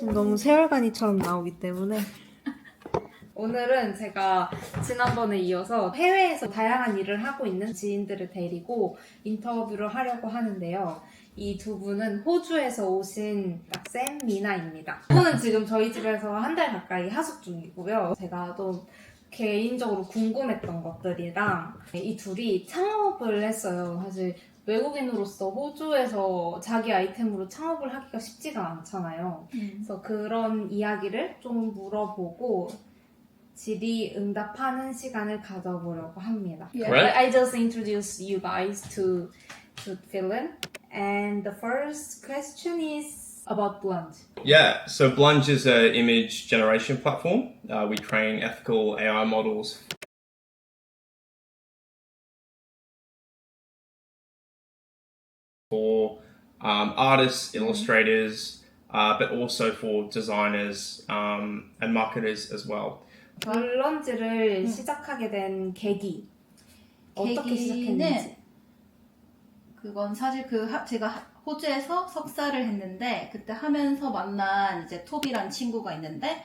지금 너무 세월간이처럼 나오기 때문에 오늘은 제가 지난번에 이어서 해외에서 다양한 일을 하고 있는 지인들을 데리고 인터뷰를 하려고 하는데요. 이 두 분은 호주에서 오신 샘, 미나입니다. 두 분은 지금 저희 집에서 한 달 가까이 하숙 중이고요. 제가 또 개인적으로 궁금했던 것들이랑 이 둘이 창업을 했어요. 사실 외국인으로서 호주에서 자기 아이템으로 창업을 하기가 쉽지가 않잖아요. 그래서 그런 이야기를 좀 물어보고 질의응답하는 시간을 가져보려고 합니다. Right. I just introduce you guys to fill in. And the first question is about Blunt. Yeah, so Blunge is an image generation platform. We train ethical AI models for artists, illustrators, but also for designers and marketers as well. 블런즈를 시작하게 된 계기 어떻게 시작했는지. 그건 사실 제가 호주에서 석사를 했는데 그때 하면서 만난 이제 톱이란 친구가 있는데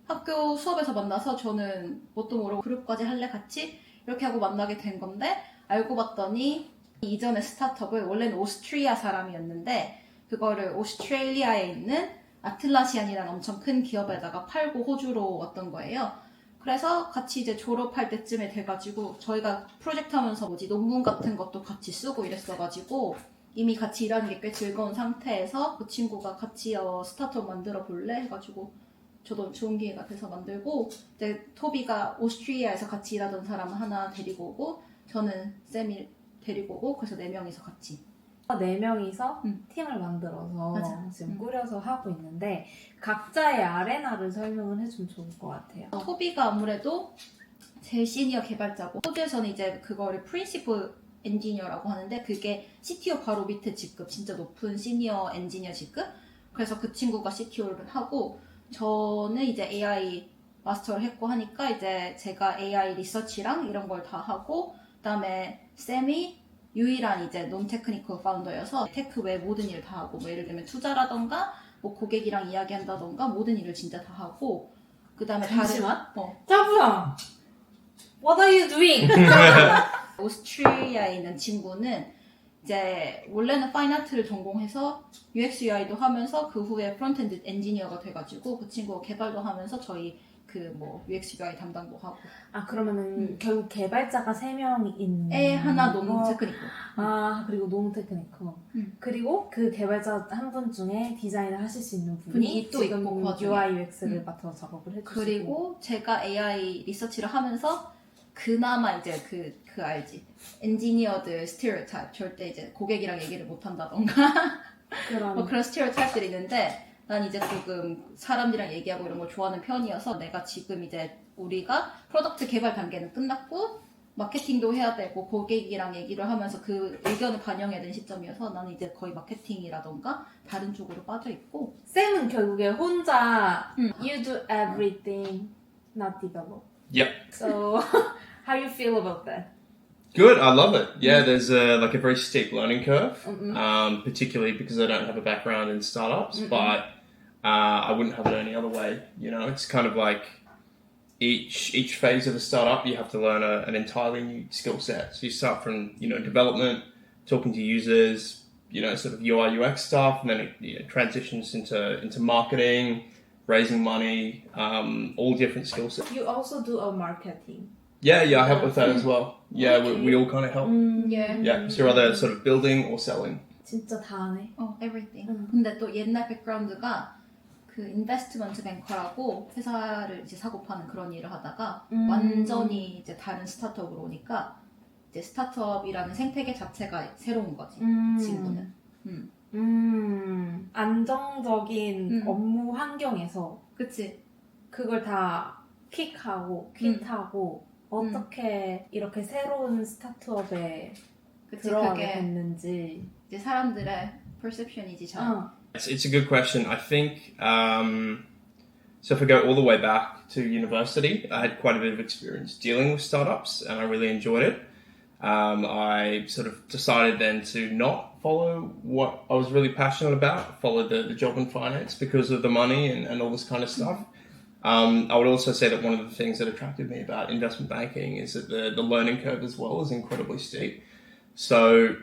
학교 수업에서 만나서 저는 뭣도 모르고 그룹까지 할래 같이 이렇게 하고 만나게 된 건데 알고 봤더니 이전에 스타트업을 원래는 오스트리아 사람이었는데 그거를 오스트레일리아에 있는 아틀라시안이라는 엄청 큰 기업에다가 팔고 호주로 왔던 거예요. 그래서 같이 이제 졸업할 때쯤에 돼가지고 저희가 프로젝트 하면서 논문 같은 것도 같이 쓰고 이랬어가지고 이미 같이 일하는 게 꽤 즐거운 상태에서 그 친구가 같이 스타트업 만들어 볼래? 해가지고 저도 좋은 기회가 돼서 만들고 이제 토비가 오스트리아에서 같이 일하던 사람 하나 데리고 오고 저는 쌤이 데리고 오고 그래서 4명이서 같이 4명이서 팀을 만들어서 맞아. 지금 꾸려서 하고 있는데 각자의 아레나를 설명을 해주면 좋을 것 같아요. 토비가 아무래도 제일 시니어 개발자고 호주에서는 이제 그거를 프린시플 엔지니어라고 하는데 그게 CTO 바로 밑에 직급 진짜 높은 시니어 엔지니어 직급 그래서 그 친구가 CTO를 하고 저는 이제 AI 마스터를 했고 하니까 이제 제가 AI 리서치랑 이런 걸 다 하고 그다음에 쌤이 유일한 이제 논 테크니컬 파운더여서 테크 외 모든 일을 다 하고 뭐 예를 들면 투자라던가 뭐 고객이랑 이야기한다던가 모든 일을 진짜 다 하고 그 다음에 잠시만. 다른 짜부야! What are you doing? 오스트리아에 있는 친구는 이제 원래는 파인아트를 전공해서 UX UI도 하면서 그 후에 프론트엔드 엔지니어가 돼가지고 그 친구가 개발도 하면서 저희 그 뭐 UX UI 담당도 하고 아 그러면은 결국 개발자가 3명이 있는 애 하나 논 거. 테크니컬 아 그리고 농 테크니컬 그리고 그 개발자 한 분 중에 디자인을 하실 수 있는 분이 또 지금 있고, 그 와중에. UI UX를 맡아서 작업을 해주시고 그리고 제가 AI 리서치를 하면서 그나마 이제 그 알지 엔지니어들 스테레오타입 절대 이제 고객이랑 얘기를 못 한다던가 그런 뭐 그런 스테레오타입들이 있는데 난 이제 조금 사람들이랑 얘기하고 이런 걸 좋아하는 편이어서 내가 지금 이제 우리가 프로덕트 개발 단계는 끝났고 마케팅도 해야 되고 고객이랑 얘기를 하면서 그 의견을 반영해야 되는 시점이어서 나는 이제 거의 마케팅이라던가 다른 쪽으로 빠져있고 쌤은 결국에 혼자 You do everything, not develop. Yep. So how you feel about that? Good, I love it. Yeah, there's a very steep learning curve, particularly because I don't have a background in startups, but I wouldn't have it any other way. You know, it's kind of like each phase of a startup, you have to learn an entirely new skill set. So you start from, development, talking to users, sort of UI UX stuff, and then it transitions into marketing, raising money, all different skill sets. You also do a marketing. Yeah, I help with that as well. Yeah, we all kind of help. yeah. Yeah, so either sort of building or selling. 진짜 다 하네. everything. 근데 또 옛날 백그라운드가 그 인베스트먼트 뱅커라고 회사를 이제 사고 파는 그런 일을 하다가 완전히 이제 다른 스타트업으로 오니까 이제 스타트업이라는 생태계 자체가 새로운 거지 친구는. 안정적인 업무 환경에서 그치. 그걸 다 킥하고 퀴트하고 어떻게 이렇게 새로운 스타트업에 그치 들어가게 그게 됐는지. 이제 사람들의 perception이지 잘. It's a good question. I think, so if I go all the way back to university, I had quite a bit of experience dealing with startups and I really enjoyed it. I sort of decided then to not follow what I was really passionate about, follow the job in finance because of the money and all this kind of stuff. I would also say that one of the things that attracted me about investment banking is that the learning curve as well is incredibly steep. So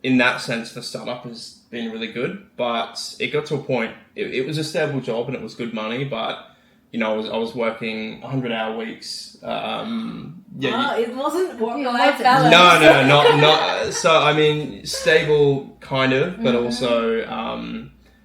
in that sense, the startup has been really good, but it got to a point, it was a stable job and it was good money, but you know, I was working 100-hour weeks. It wasn't work-life balance. No, not. So I mean, stable kind of, but also,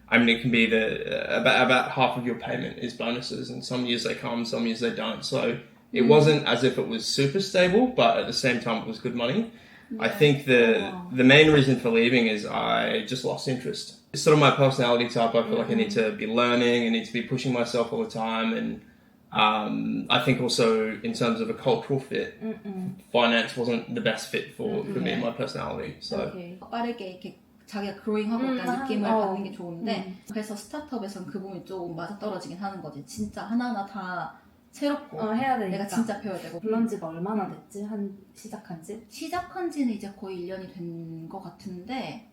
I mean, it can be about half of your payment is bonuses, and some years they come, some years they don't. So it wasn't as if it was super stable, but at the same time, it was good money. Yeah. I think the main reason for leaving is I just lost interest. It's sort of my personality type. I feel like I need to be learning, I need to be pushing myself all the time, and I think also in terms of a cultural fit, finance wasn't the best fit for me and my personality. So 빠르게 이렇게 자기가 그로잉하고 있다는 느낌을 받는 게 좋은데 그래서 스타트업에서는 그 부분이 조금 맞아떨어지긴 하는 거지. 진짜 하나하나 다 새롭고 해야 되니까. 내가 진짜 배워야 되고. 블런지가 얼마나 됐지? 시작한 지? 시작한 지는 이제 거의 1년이 된 것 같은데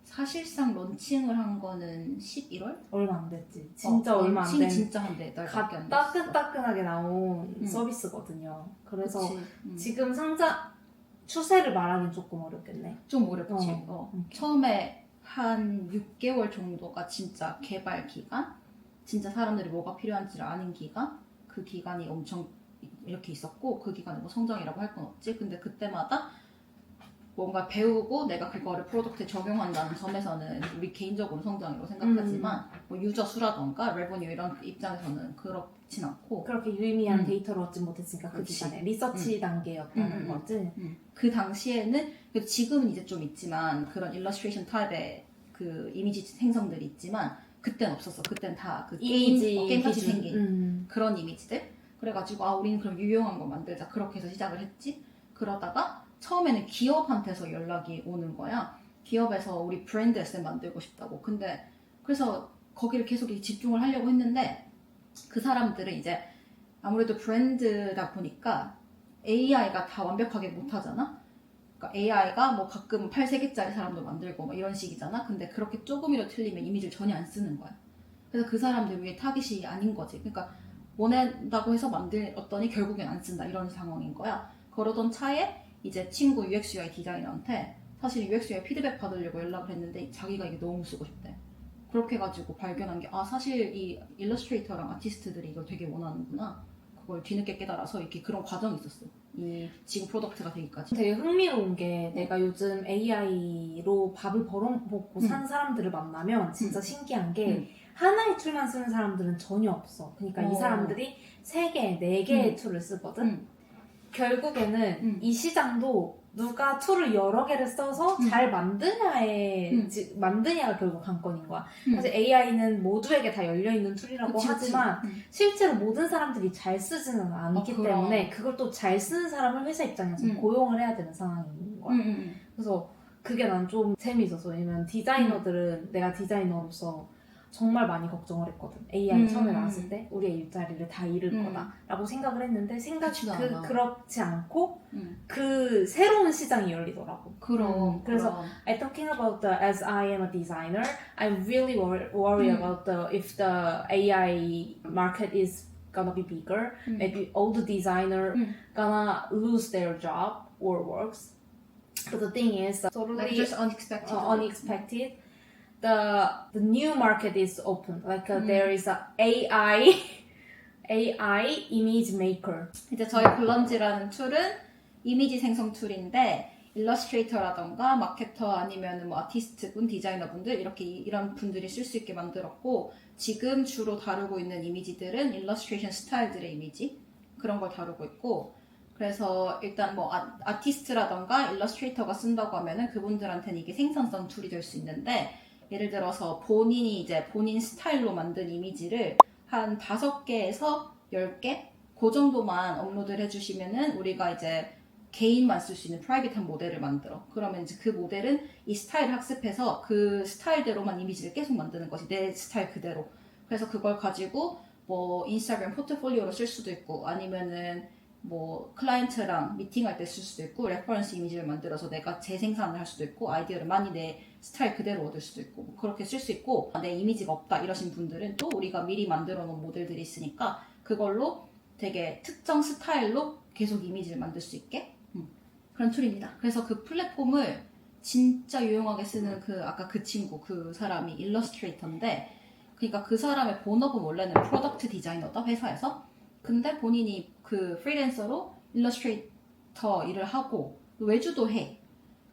사실상 런칭을 한 거는 11월? 얼마 안 됐지. 진짜 얼마 안 된. 진짜 한 4달밖에 안 됐어. 따끈따끈하게 나온 서비스거든요. 그래서 그치. 지금 상자 추세를 말하기는 조금 어렵겠네. 좀 어렵지. 처음에 한 6개월 정도가 진짜 개발 기간? 진짜 사람들이 뭐가 필요한지를 아는 기간? 그 기간이 엄청 이렇게 있었고 그 기간에 뭐 성장이라고 할 건 없지. 근데 그때마다 뭔가 배우고 내가 그거를 프로덕트에 적용한다는 점에서는 우리 개인적으로 성장이라고 생각하지만 뭐 유저 수라던가 레버뉴 이런 입장에서는 그렇진 않고 그렇게 유의미한 데이터를 얻지 못했으니까 그 기간에 리서치 단계였다는 거지. 그 당시에는 지금은 이제 좀 있지만 그런 일러스트레이션 타입의 그 이미지 생성들이 있지만 그때는 없었어. 그때는 다 그 게임같이 생긴 그런 이미지들. 그래가지고 우리는 그럼 유용한 거 만들자. 그렇게 해서 시작을 했지. 그러다가 처음에는 기업한테서 연락이 오는 거야. 기업에서 우리 브랜드 SM 만들고 싶다고. 근데 그래서 거기를 계속 집중을 하려고 했는데 그 사람들은 이제 아무래도 브랜드다 보니까 AI가 다 완벽하게 못하잖아. 그러니까 AI가 뭐 가끔 8세계짜리 사람도 만들고 뭐 이런 식이잖아. 근데 그렇게 조금이라도 틀리면 이미지를 전혀 안 쓰는 거야. 그래서 그 사람들 위에 타깃이 아닌 거지. 그러니까 원한다고 해서 만들었더니 결국엔 안 쓴다 이런 상황인 거야. 그러던 차에 이제 친구 UX UI 디자이너한테 사실 UX UI 피드백 받으려고 연락을 했는데 자기가 이게 너무 쓰고 싶대. 그렇게 해가지고 발견한 게 사실 이 일러스트레이터랑 아티스트들이 이걸 되게 원하는구나. 그걸 뒤늦게 깨달아서 이렇게 그런 과정이 있었어. 이 지금 프로덕트가 되기까지. 되게 흥미로운 게 내가 요즘 AI로 밥을 벌어먹고 산 사람들을 만나면 진짜 신기한 게 하나의 툴만 쓰는 사람들은 전혀 없어. 그러니까 이 사람들이 3개, 4개의 툴을 쓰거든. 결국에는 이 시장도 누가 툴을 여러 개를 써서 잘 만드냐가 결국 관건인 거야. 사실 AI는 모두에게 다 열려있는 툴이라고 하지만 실제로 모든 사람들이 잘 쓰지는 않기 때문에 그걸 또 잘 쓰는 사람을 회사 입장에서 고용을 해야 되는 상황인 거야. 그래서 그게 난 좀 재미있었어. 왜냐면 디자이너들은 내가 디자이너로서 정말 많이 걱정을 했거든. AI 처음에 나왔을 때 우리의 일자리를 다 잃을 거다라고 생각을 했는데 그렇지 않고 그 새로운 시장이 열리더라고. 그래서 I talking about as I am a designer, I'm really worried about if the AI market is gonna be bigger, maybe all the designer gonna lose their job or works. But the thing is, totally like just unexpected. The new market is open. Like there is a AI image maker. 이제 저희 블런지라는 툴은 이미지 생성 툴인데 일러스트레이터라던가 마케터 아니면 뭐 아티스트분, 디자이너분들 이런 분들이 쓸 수 있게 만들었고 지금 주로 다루고 있는 이미지들은 일러스트레이션 스타일들의 이미지 그런 걸 다루고 있고 그래서 일단 뭐 아티스트라던가 일러스트레이터가 쓴다고 하면은 그분들한테는 이게 생산성 툴이 될 수 있는데 예를 들어서 본인이 이제 본인 스타일로 만든 이미지를 한 5개에서 10개 그 정도만 업로드를 해주시면은 우리가 이제 개인만 쓸 수 있는 프라이빗한 모델을 만들어. 그러면 이제 그 모델은 이 스타일을 학습해서 그 스타일대로만 이미지를 계속 만드는 것이 내 스타일 그대로. 그래서 그걸 가지고 뭐 인스타그램 포트폴리오로 쓸 수도 있고 아니면은 뭐 클라이언트랑 미팅할 때 쓸 수도 있고 레퍼런스 이미지를 만들어서 내가 재생산을 할 수도 있고 아이디어를 많이 내 스타일 그대로 얻을 수도 있고 뭐 그렇게 쓸 수 있고 내 이미지가 없다 이러신 분들은 또 우리가 미리 만들어 놓은 모델들이 있으니까 그걸로 되게 특정 스타일로 계속 이미지를 만들 수 있게 그런 툴입니다. 그래서 그 플랫폼을 진짜 유용하게 쓰는 그 아까 그 친구 그 사람이 일러스트레이터인데 그러니까 그 사람의 본업은 원래는 프로덕트 디자이너다 회사에서 근데 본인이 그 프리랜서로 일러스트레이터 일을 하고 외주도 해.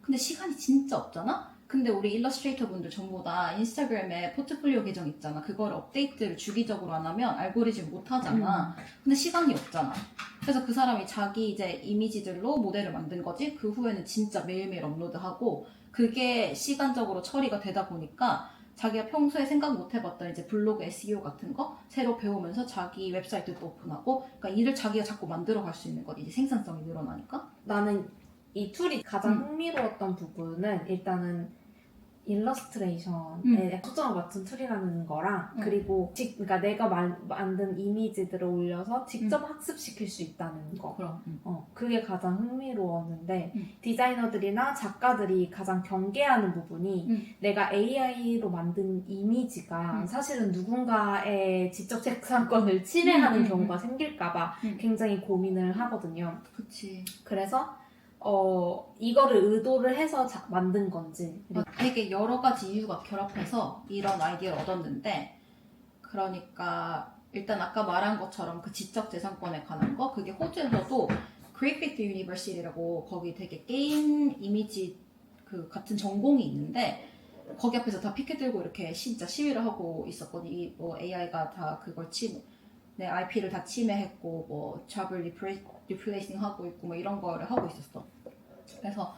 근데 시간이 진짜 없잖아? 근데 우리 일러스트레이터 분들 전부 다 인스타그램에 포트폴리오 계정 있잖아. 그걸 업데이트를 주기적으로 안 하면 알고리즘 못 하잖아. 근데 시간이 없잖아. 그래서 그 사람이 자기 이제 이미지들로 모델을 만든 거지. 그 후에는 진짜 매일매일 업로드하고 그게 시간적으로 처리가 되다 보니까 자기가 평소에 생각 못 해봤던 이제 블로그 SEO 같은 거 새로 배우면서 자기 웹사이트도 오픈하고 그러니까 일을 자기가 자꾸 만들어 갈 수 있는 거지. 이제 생산성이 늘어나니까. 나는 이 툴이 가장 흥미로웠던 부분은 일단은 일러스트레이션에 초점을 맞춘 툴이라는 거랑 그리고 그러니까 내가 만든 이미지들을 올려서 직접 학습시킬 수 있다는 거. 그럼. 그게 가장 흥미로웠는데 디자이너들이나 작가들이 가장 경계하는 부분이 내가 AI로 만든 이미지가 사실은 누군가의 지적 재산권을 침해하는 경우가 생길까봐 굉장히 고민을 하거든요. 그치. 그래서 이거를 의도를 해서 만든 건지. 되게 여러 가지 이유가 결합해서 이런 아이디어를 얻었는데, 그러니까 일단 아까 말한 것처럼 그 지적재산권에 관한 거, 그게 호주에서도 그래픽 유니버시티라고 거기 되게 게임 이미지 그 같은 전공이 있는데, 거기 앞에서 다 피켓 들고 이렇게 진짜 시위를 하고 있었거든요. 이 뭐 AI가 다 그걸 내 IP를 다 침해했고, 뭐 잡을 리플레이싱 하고 있고, 뭐 이런 거를 하고 있었어. 그래서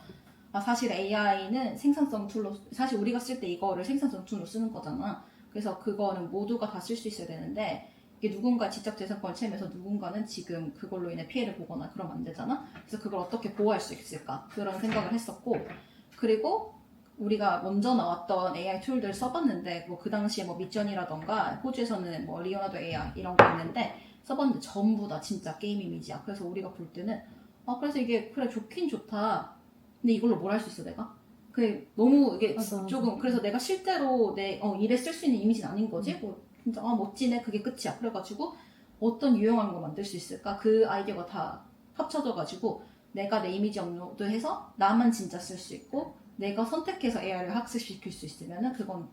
사실 AI는 생산성 툴로 사실 우리가 쓸 때 이거를 생산성 툴로 쓰는 거잖아. 그래서 그거는 모두가 다 쓸 수 있어야 되는데 이게 누군가 지적재산권을 침해해서 누군가는 지금 그걸로 인해 피해를 보거나 그러면 안 되잖아. 그래서 그걸 어떻게 보호할 수 있을까 그런 생각을 했었고 그리고 우리가 먼저 나왔던 AI 툴들 써봤는데 뭐 그 당시에 뭐 미전이라던가 호주에서는 뭐 리오나르도 AI 이런 거 있는데 써봤는데 전부 다 진짜 게임 이미지야. 그래서 우리가 볼 때는 그래서 이게 그래 좋긴 좋다. 근데 이걸로 뭘 할 수 있어 내가? 그 너무 이게 맞아. 조금 그래서 내가 실제로 내 일에 쓸 수 있는 이미지는 아닌 거지. 뭐 진짜 멋지네 그게 끝이야. 그래가지고 어떤 유용한 거 만들 수 있을까? 그 아이디어가 다 합쳐져가지고 내가 내 이미지 업로드해서 나만 진짜 쓸 수 있고 내가 선택해서 AI를 학습시킬 수 있으면은 그건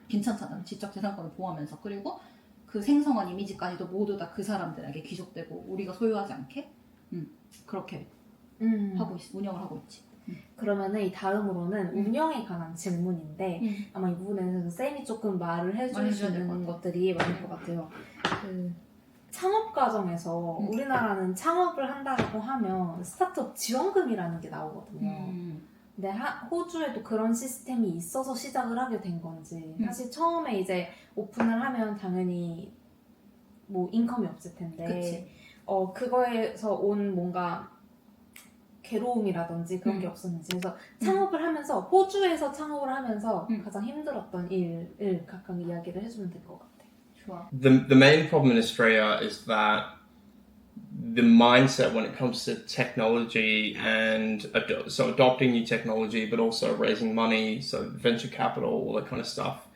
괜찮잖아. 지적재산권을 보호하면서 그리고 그 생성한 이미지까지도 모두 다 그 사람들에게 귀속되고 우리가 소유하지 않게 그렇게 운영을 하고 있지. 그러면은 이 다음으로는 운영에 관한 질문인데 아마 이 부분에서 쌤이 조금 말을 해줄 수 있는 것들이 많을 것 같아요. 그 창업 과정에서 우리나라는 창업을 한다고 하면 스타트업 지원금이라는 게 나오거든요. 근데 호주에도 그런 시스템이 있어서 시작을 하게 된 건지 사실 처음에 이제 오픈을 하면 당연히 뭐 인컴이 없을 텐데 그치. 그거에서 온 뭔가 괴로움이라든지 그런 게 없었는지 그래서 창업을 하면서 호주에서 창업을 하면서 가장 힘들었던 일을 각각 이야기를 해주면 될 것 같아. 좋아. The main problem in Australia is that the mindset when it comes to technology and so adopting new technology, but also raising money, so venture capital, all that kind of stuff,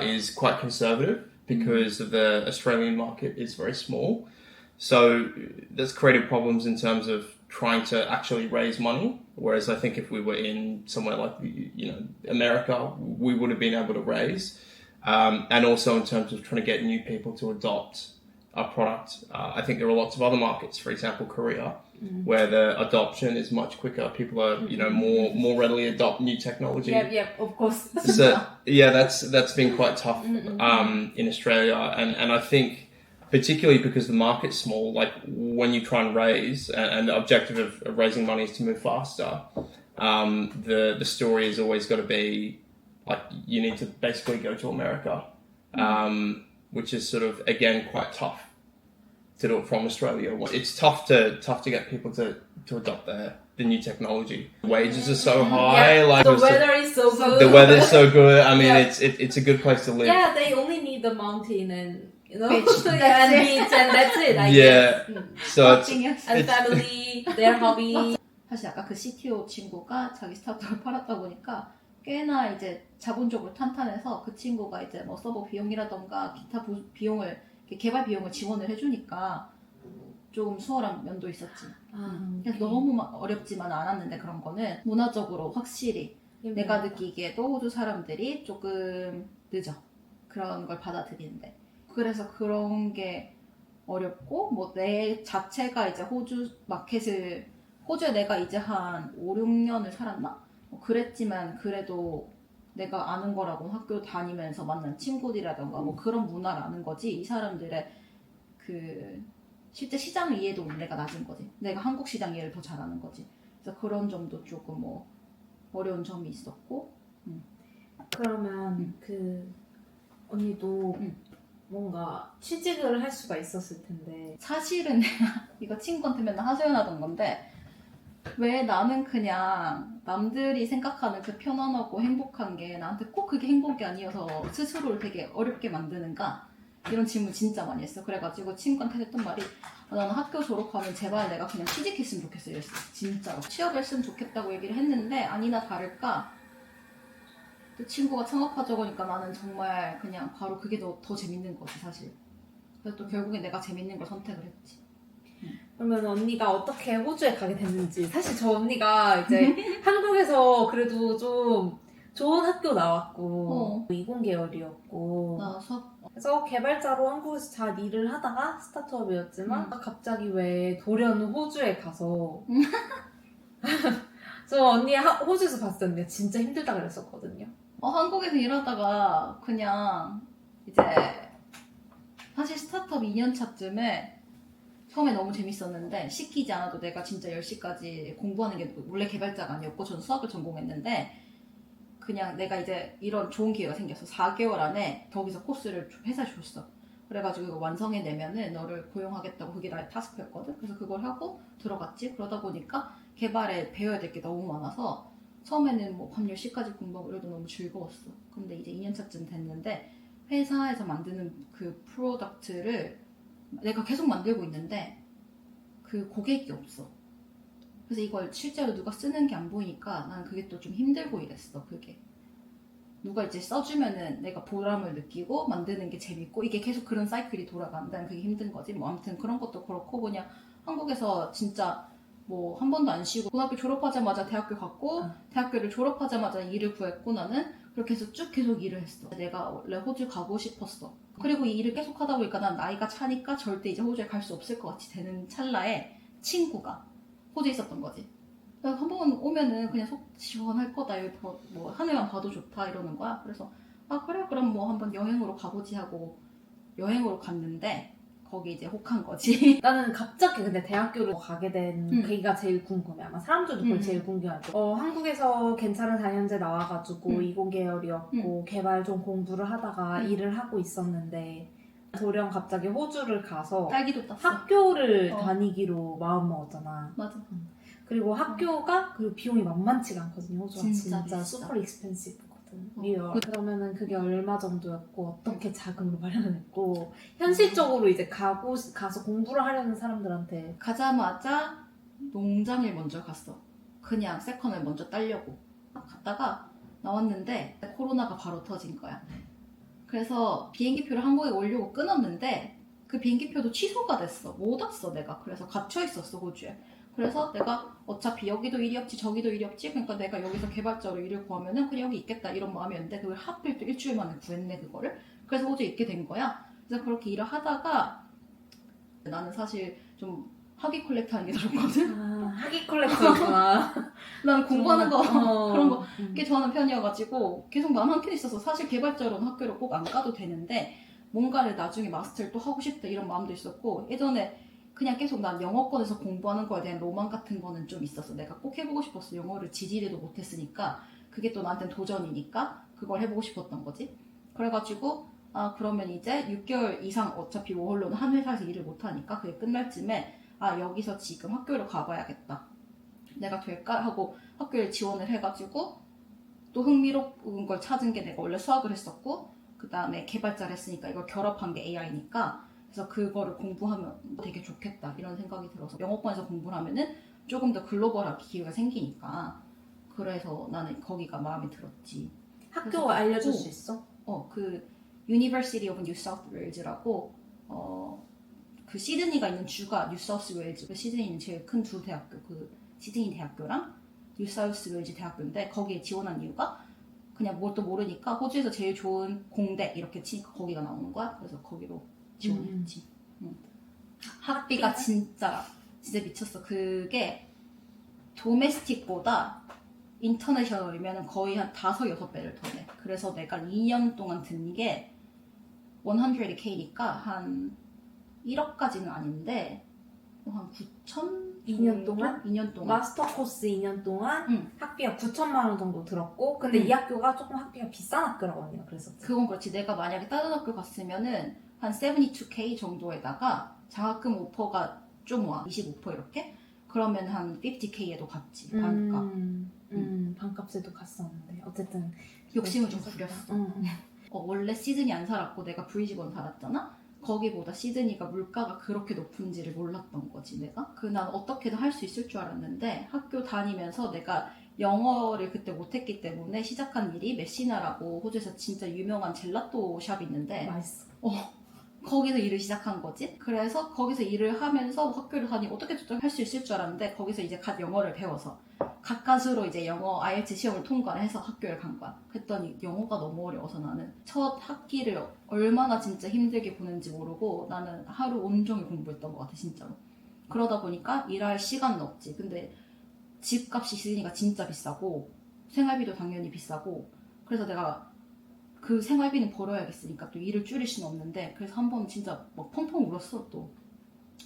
is quite conservative because the Australian market is very small. So that's created problems in terms of trying to actually raise money. Whereas I think if we were in somewhere like America, we would have been able to raise. And also in terms of trying to get new people to adopt our product. I think there are lots of other markets, for example, Korea, where the adoption is much quicker. People are, more readily adopt new technology. Yeah, of course. So yeah, that's been quite tough in Australia, and I think particularly because the market's small. Like when you try and raise, and the objective of raising money is to move faster. The story has always got to be like you need to basically go to America, which is sort of again quite tough to do it from Australia. It's tough to get people to adopt the new technology. Wages are so high. Yeah. Like the weather is so good. The weather's so good. I mean, it's a good place to live. Yeah, they only need see the mountain and Beach, and that's it. beach and that's it. I Yeah. guess. So it's And family, their hobby. 사실 아까 그 CTO 친구가 자기 스타트업을 팔았다 보니까 꽤나 이제 자본적으로 탄탄해서 그 친구가 이제 뭐 서버 비용이라던가 기타 비용을 개발 비용을 지원을 해주니까 조금 수월한 면도 있었지. 그래서 너무 어렵지만 않았는데 그런 거는 문화적으로 확실히 내가 느끼기에도 호주 사람들이 조금 늦어. 그런 걸 받아들이는데. 그래서 그런 게 어렵고 뭐 내 자체가 이제 호주 마켓을 호주에 내가 이제 한 5, 6년을 살았나? 그랬지만 그래도 내가 아는 거라고 학교 다니면서 만난 친구들이라던가 뭐 그런 문화를 아는 거지 이 사람들의 그 실제 시장 이해도 내가 낮은 거지. 내가 한국 시장 이해를 더 잘하는 거지. 그래서 그런 점도 조금 뭐 어려운 점이 있었고. 그러면 그 언니도 뭔가 취직을 할 수가 있었을 텐데. 사실은 이거 친구한테 맨날 하소연하던 건데 왜 나는 그냥 남들이 생각하는 그 편안하고 행복한 게 나한테 꼭 그게 행복이 아니어서 스스로를 되게 어렵게 만드는가? 이런 질문 진짜 많이 했어. 그래가지고 친구한테 했던 말이 나는 학교 졸업하면 제발 내가 그냥 취직했으면 좋겠어 이랬어. 진짜로. 취업을 했으면 좋겠다고 얘기를 했는데 아니나 다를까 또 친구가 창업하자고 하니까 나는 정말 그냥 바로 그게 더 재밌는 거지 사실. 그래서 또 결국에 내가 재밌는 걸 선택을 했지. 그러면 언니가 어떻게 호주에 가게 됐는지. 사실 저 언니가 이제 한국에서 그래도 좀 좋은 학교 나왔고 이공 계열이었고 나와서 그래서 개발자로 한국에서 잘 일을 하다가 스타트업이었지만 갑자기 왜 돌연 호주에 가서 저 언니 호주에서 봤을 때 진짜 힘들다 그랬었거든요. 한국에서 일하다가 그냥 이제 사실 스타트업 2년 차쯤에 처음에 너무 재밌었는데 시키지 않아도 내가 진짜 10시까지 공부하는 게 원래 개발자가 아니었고 저는 수학을 전공했는데 그냥 내가 이제 이런 좋은 기회가 생겼어. 4개월 안에 거기서 코스를 회사에 줬어. 그래가지고 이거 완성해내면은 너를 고용하겠다고 그게 나의 타스크였거든. 그래서 그걸 하고 들어갔지. 그러다 보니까 개발에 배워야 될 게 너무 많아서 처음에는 뭐 밤 10시까지 공부하고 이래도 너무 즐거웠어. 근데 이제 2년차쯤 됐는데 회사에서 만드는 그 프로덕트를 내가 계속 만들고 있는데 그 고객이 없어. 그래서 이걸 실제로 누가 쓰는 게 안 보이니까 난 그게 또 좀 힘들고 이랬어. 그게 누가 이제 써주면은 내가 보람을 느끼고 만드는 게 재밌고 이게 계속 그런 사이클이 돌아간다는 그게 힘든 거지. 뭐 아무튼 그런 것도 그렇고 그냥 한국에서 진짜 뭐 한 번도 안 쉬고 고등학교 졸업하자마자 대학교 갔고 대학교를 졸업하자마자 일을 구했고 나는 그렇게 해서 쭉 계속 일을 했어. 내가 원래 호주 가고 싶었어. 그리고 이 일을 계속 하다 보니까 난 나이가 차니까 절대 이제 호주에 갈 수 없을 것 같이 되는 찰나에 친구가 호주에 있었던 거지. 그래서 한 번 오면은 그냥 속 시원할 거다. 여기 뭐 하늘만 봐도 좋다 이러는 거야. 그래서 아 그래 그럼 뭐 한번 여행으로 가보지 하고 여행으로 갔는데 거기 이제 혹한 거지. 나는 갑자기 근데 대학교를 가게 된 계기가 제일 궁금해. 아마 사람들도 그걸 제일 궁금할 거야. 한국에서 괜찮은 4년제 나와가지고 이공 계열이었고 개발 좀 공부를 하다가 일을 하고 있었는데 돌연 갑자기 호주를 가서 딸기도 땄어. 학교를 다니기로 마음먹었잖아. 맞아. 그리고 학교가 그리고 비용이 만만치가 않거든요. 호주가 진짜 진짜 비싸. 슈퍼 익스펜시브거든. 리얼. 그러면은 그게 얼마 정도였고 어떻게 자금을 마련했고 현실적으로 이제 가서 공부를 하려는 사람들한테 가자마자 농장을 먼저 갔어. 그냥 세컨을 먼저 따려고 갔다가 나왔는데 코로나가 바로 터진 거야. 그래서 비행기표를 한국에 오려고 끊었는데 그 비행기표도 취소가 됐어. 못 왔어 내가. 그래서 갇혀 있었어 호주에. 그래서 내가 어차피 여기도 일이 없지 저기도 일이 없지 그러니까 내가 여기서 개발자로 일을 구하면은 그냥 여기 있겠다 이런 마음이었는데 그걸 하필 또 일주일 만에 구했네 그거를. 그래서 호주에 있게 된 거야. 그래서 그렇게 일을 하다가 나는 사실 좀 학위 컬렉트 하는 게 더 좋거든. 학위 컬렉터구나. 나는 공부하는 거 그런 거 음. 꽤 좋아하는 편이어가지고 계속 마음 한켠에 있어서 사실 개발자로는 학교를 꼭 안 가도 되는데 뭔가를 나중에 마스터를 또 하고 싶다 이런 마음도 있었고 예전에 그냥 계속 난 영어권에서 공부하는 거에 대한 로망 같은 거는 좀 있었어. 내가 꼭 해보고 싶었어. 영어를 지지리도 못했으니까 그게 또 나한테는 도전이니까 그걸 해보고 싶었던 거지. 그래가지고 아 그러면 이제 6개월 이상 어차피 워홀로는 한 회사에서 일을 못하니까 그게 끝날 쯤에 아 여기서 지금 학교를 가봐야겠다. 내가 될까 하고 학교에 지원을 해가지고 또 흥미로운 걸 찾은 게 내가 원래 수학을 했었고 그 다음에 개발자를 했으니까 이걸 결합한 게 AI니까 그래서 그거를 공부하면 되게 좋겠다 이런 생각이 들어서 영어권에서 공부를 하면은 조금 더 글로벌한 기회가 생기니까 그래서 나는 거기가 마음에 들었지. 학교 알려줄 수 있어? 그 University of New South Wales라고 그 시드니가 있는 주가 뉴 사우스 웨일즈, 그 시드니에 있는 제일 큰 두 대학교, 그 시드니 대학교랑 뉴 사우스 웨일즈 대학교인데 거기에 지원한 이유가 그냥 뭘 또 모르니까 호주에서 제일 좋은 공대 이렇게 치니까 거기가 나오는 거야. 그래서 거기로 지원했지. 학비가 진짜 미쳤어. 그게 도메스틱보다 인터내셔널이면 거의 한 5-6배를 더 내. 그래서 내가 2년 동안 든 게 100K니까 한 1억까지는 아닌데 한 9천 2년 동안? 2년 동안 마스터 코스 2년 동안 응. 학비가 9천만 원 정도 들었고 근데 응. 이 학교가 조금 학비가 비싼 학교라고 언니가 그랬었지. 그건 그렇지. 내가 만약에 다른 학교 갔으면은 한 72K 정도에다가 장학금 오퍼가 좀 와. 25% 이렇게? 그러면 한 50K에도 갔지. 반값. 반값에도 갔었는데 어쨌든 욕심을 좀 부렸어. 응. 원래 시드니 안 살았고 내가 브리즈번 살았잖아? 거기보다 시드니가 물가가 그렇게 높은지를 몰랐던 거지 내가. 난 어떻게든 할 수 있을 줄 알았는데 학교 다니면서 내가 영어를 그때 못했기 때문에 시작한 일이 메시나라고 호주에서 진짜 유명한 젤라또 샵이 있는데 맛있어. 거기서 일을 시작한 거지. 그래서 거기서 일을 하면서 학교를 다니고 어떻게 할 수 있을 줄 알았는데 거기서 이제 갓 영어를 배워서 가까스로 이제 영어 IELTS 시험을 통과를 해서 학교를 간 거야. 그랬더니 영어가 너무 어려워서 나는 첫 학기를 얼마나 진짜 힘들게 보는지 모르고 나는 하루 온종일 공부했던 것 같아 진짜로. 그러다 보니까 일할 시간은 없지. 근데 집값이 시드니가 진짜 비싸고 생활비도 당연히 비싸고 그래서 내가 그 생활비는 벌어야겠으니까 또 일을 줄일 수는 없는데 그래서 한 번 진짜 막 펑펑 울었어 또.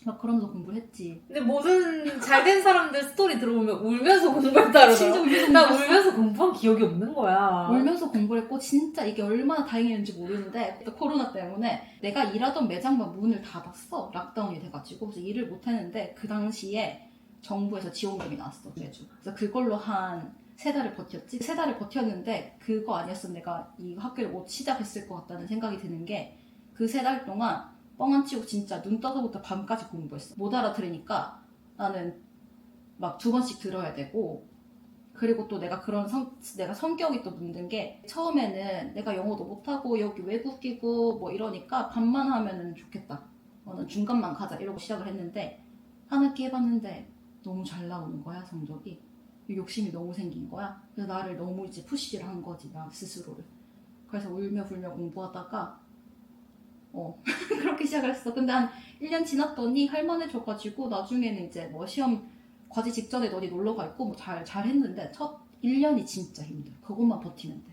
막 그러면서 공부를 했지. 근데 모든 잘된 사람들 스토리 들어보면 울면서 공부했다 진짜 그러더라고. 나 울면서 공부한 기억이 없는 거야. 울면서 공부를 했고 진짜 이게 얼마나 다행이었는지 모르는데 또 코로나 때문에 내가 일하던 매장만 문을 닫았어. 락다운이 돼가지고 그래서 일을 못했는데 그 당시에 정부에서 지원금이 나왔어 매주. 그래서 그걸로 한 3달을 버텼지. 3달을 버텼는데 그거 아니었으면 내가 이 학교를 못 시작했을 것 같다는 생각이 드는 게 그 3달 동안 뻥 안 치고 진짜 눈 떠서부터 밤까지 공부했어. 못 알아들으니까 나는 막 2번씩 들어야 되고 그리고 또 내가 내가 성격이 또 문든 게 처음에는 내가 영어도 못하고 여기 외국이고 뭐 이러니까 반만 하면은 좋겠다. 난 중간만 가자 이러고 시작을 했는데 한 학기 해봤는데 너무 잘 나오는 거야 성적이. 욕심이 너무 생긴 거야. 그래서 나를 너무 이제 푸시를 한 거지 나 스스로를. 그래서 울며 불며 공부하다가 그렇게 시작을 했어. 근데 한 1년 지났더니 할만해져가지고 나중에는 이제 뭐 시험 과제 직전에 어디 놀러가 있고 뭐 잘 했는데 첫 1년이 진짜 힘들어. 그것만 버티면 돼.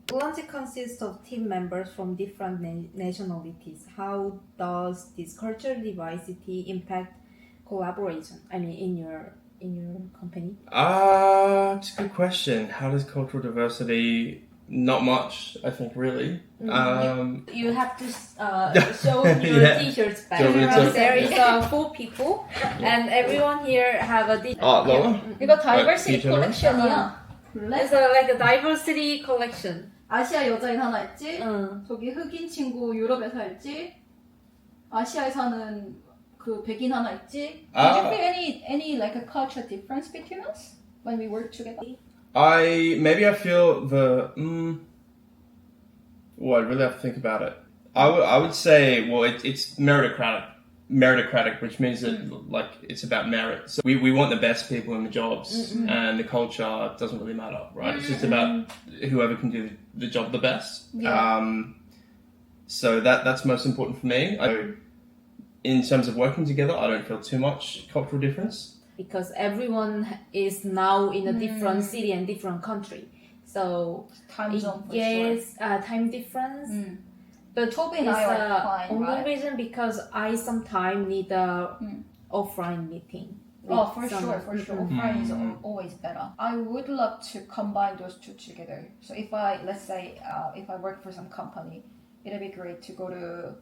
Fluency consists of team members from different nationalities. How does this cultural diversity impact collaboration? I mean, in your company. It's a good question. How does cultural diversity? Not much, I think, really. You have to show your Yeah. t-shirts back. Show me the- There is 4 people, and everyone here have a. Laura? 이거 다이버시티 뒤져라. 컬렉션이야. 볼래? It's like a diversity collection. 아시아 여자인 하나 있지? 응. 저기 흑인 친구 유럽에 살지? 아시아에 사는 그 백인 하나 있지? Did you feel any like a cultural difference between us when we work together? I feel the. I really have to think about it. I would say, well, it's meritocratic, which means that like it's about merit. So we want the best people in the jobs, and the culture doesn't really matter, right? It's just about whoever can do the job the best. Yeah. So that's most important for me. In terms of working together, I don't feel too much cultural difference. Because everyone is now in a different city and different country. So Time zone for yes, time difference. sure. But Toby and it's I are fine, only right? reason because I sometimes need a offline meeting. Oh, with for someone. sure. Offline is always better. I would love to combine those two together. So if let's say, if I work for some company, it'd be great to go to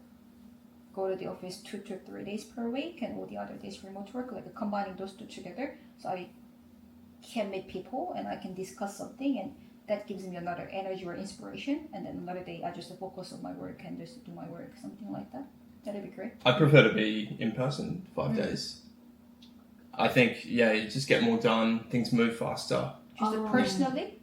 the office 2 to 3 days per week and all the other days remote work, like combining those two together. So I can meet people and I can discuss something and that gives me another energy or inspiration, and then another day I just focus on my work and just do my work, something like that. That'd be great. I prefer to be in person 5 days. I think, yeah, you just get more done, things move faster. Just personally,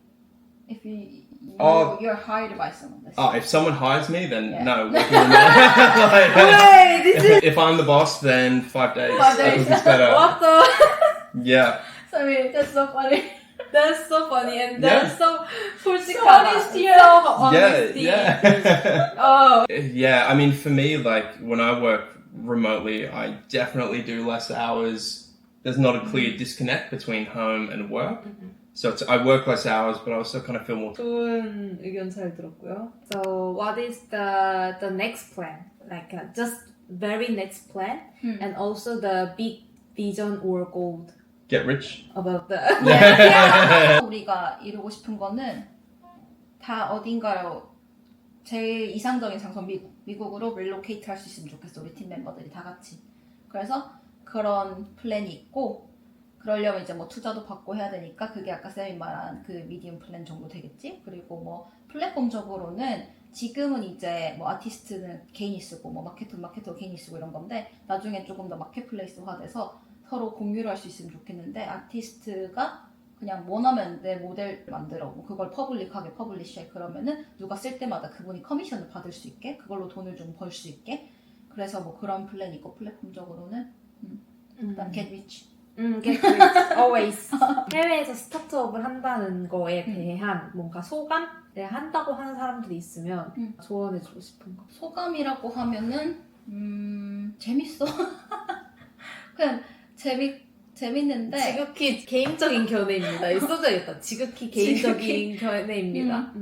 if you're hired by someone. let's Oh, say. if someone hires me, then Yeah. no. Working remote. Like, Wait, this is if I'm the boss, then 5 days. 5 days. I think it's better. what the? Yeah. Sorry, that's so funny. That's so funny and Yeah. that's so 솔직하다. honest, yeah. So honesty. Yeah. Oh. Yeah, I mean, for me, like, when I work remotely, I definitely do less hours. There's not a clear disconnect between home and work. So I work less hours, but I also kind of feel more... 좋은 의견 잘 들었고요. So what is the next plan? Like just very next plan and also the big vision or goal Get rich. about the Yeah. 우리가 이루고 싶은 거는 다 어딘가로 제일 이상적인 장소 미국으로 릴로케이트 할 수 있으면 좋겠어. 우리 팀 멤버들이 다 같이. 그래서 그런 플랜이 있고 그러려면 이제 뭐 투자도 받고 해야 되니까 그게 아까 쌤이 말한 그 미디움 플랜 정도 되겠지. 그리고 뭐 플랫폼적으로는 지금은 이제 뭐 아티스트는 개인이 쓰고 뭐 마케터 개인이 쓰고 이런 건데 나중에 조금 더 마켓플레이스화 돼서 서로 공유를 할 수 있으면 좋겠는데 아티스트가 그냥 원하면 내 모델 만들어 뭐 그걸 퍼블릭하게 퍼블리시해 그러면은 누가 쓸 때마다 그분이 커미션을 받을 수 있게 그걸로 돈을 좀 벌 수 있게 그래서 뭐 그런 플랜이 있고 플랫폼적으로는 일단 get rich get rich always. 해외에서 스타트업을 한다는 거에 대한 뭔가 소감을 한다고 하는 사람들이 있으면 조언해주고 싶은 거. 소감이라고 하면은 재밌어 그냥 재밌는데 지극히 개인적인 견해입니다. 이 써져야겠다. 지극히 개인적인 견해입니다.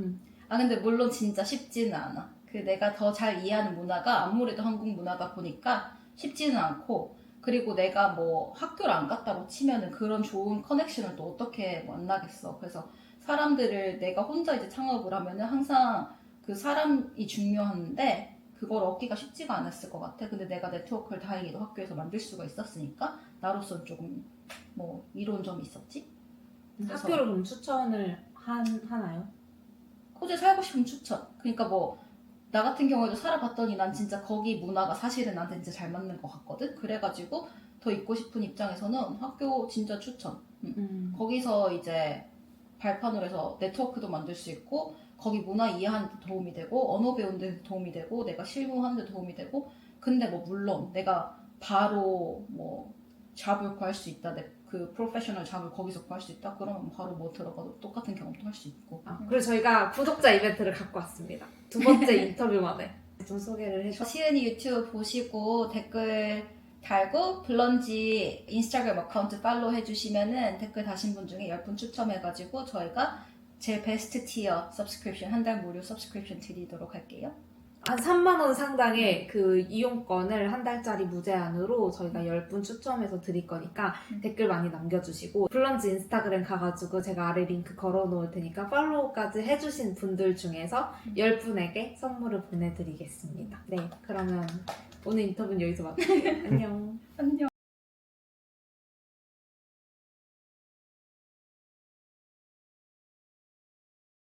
아 근데 물론 진짜 쉽지는 않아. 그 내가 더 잘 이해하는 문화가 아무래도 한국 문화다 보니까 쉽지는 않고 그리고 내가 뭐 학교를 안 갔다고 치면은 그런 좋은 커넥션을 또 어떻게 만나겠어. 그래서 사람들을 내가 혼자 이제 창업을 하면은 항상 그 사람이 중요한데 그걸 얻기가 쉽지가 않았을 것 같아. 근데 내가 네트워크를 다행히도 학교에서 만들 수가 있었으니까 나로서는 조금 뭐 이로운 점이 있었지. 그래서 학교를 그럼 추천을 하나요? 호주에 살고 싶으면 추천. 그러니까 뭐 나 같은 경우에도 살아봤더니 난 진짜 거기 문화가 사실은 나한테 진짜 잘 맞는 것 같거든. 그래가지고 더 있고 싶은 입장에서는 학교 진짜 추천. 거기서 이제 발판으로 해서 네트워크도 만들 수 있고 거기 문화 이해하는 데 도움이 되고 언어 배우는 데 도움이 되고 내가 실무하는 데 도움이 되고 근데 뭐 물론 내가 바로 뭐 잡을 구할 수 있다. 그 프로페셔널 잡을 거기서 구할 수 있다. 그러면 바로 뭐 들어가도 똑같은 경험도 할 수 있고. 그리고 저희가 구독자 이벤트를 갖고 왔습니다. 두 번째 인터뷰만에 좀 소개를 해줘. 시은이 유튜브 보시고 댓글 달고 블런지 인스타그램 어카운트 팔로우 해주시면은 댓글 다신 분 중에 10분 추첨해가지고 저희가 제 베스트 티어 서브스크립션 한 달 무료 서브스크립션 드리도록 할게요. 한 3만 원 상당의 그 이용권을 한 달짜리 무제한으로 저희가 10분 추첨해서 드릴 거니까 댓글 많이 남겨주시고 블런지 인스타그램 가가지고 제가 아래 링크 걸어놓을 테니까 팔로우까지 해주신 분들 중에서 10분에게 선물을 보내드리겠습니다. 네, 그러면 오늘 인터뷰는 여기서 마칠게요. 안녕. 안녕.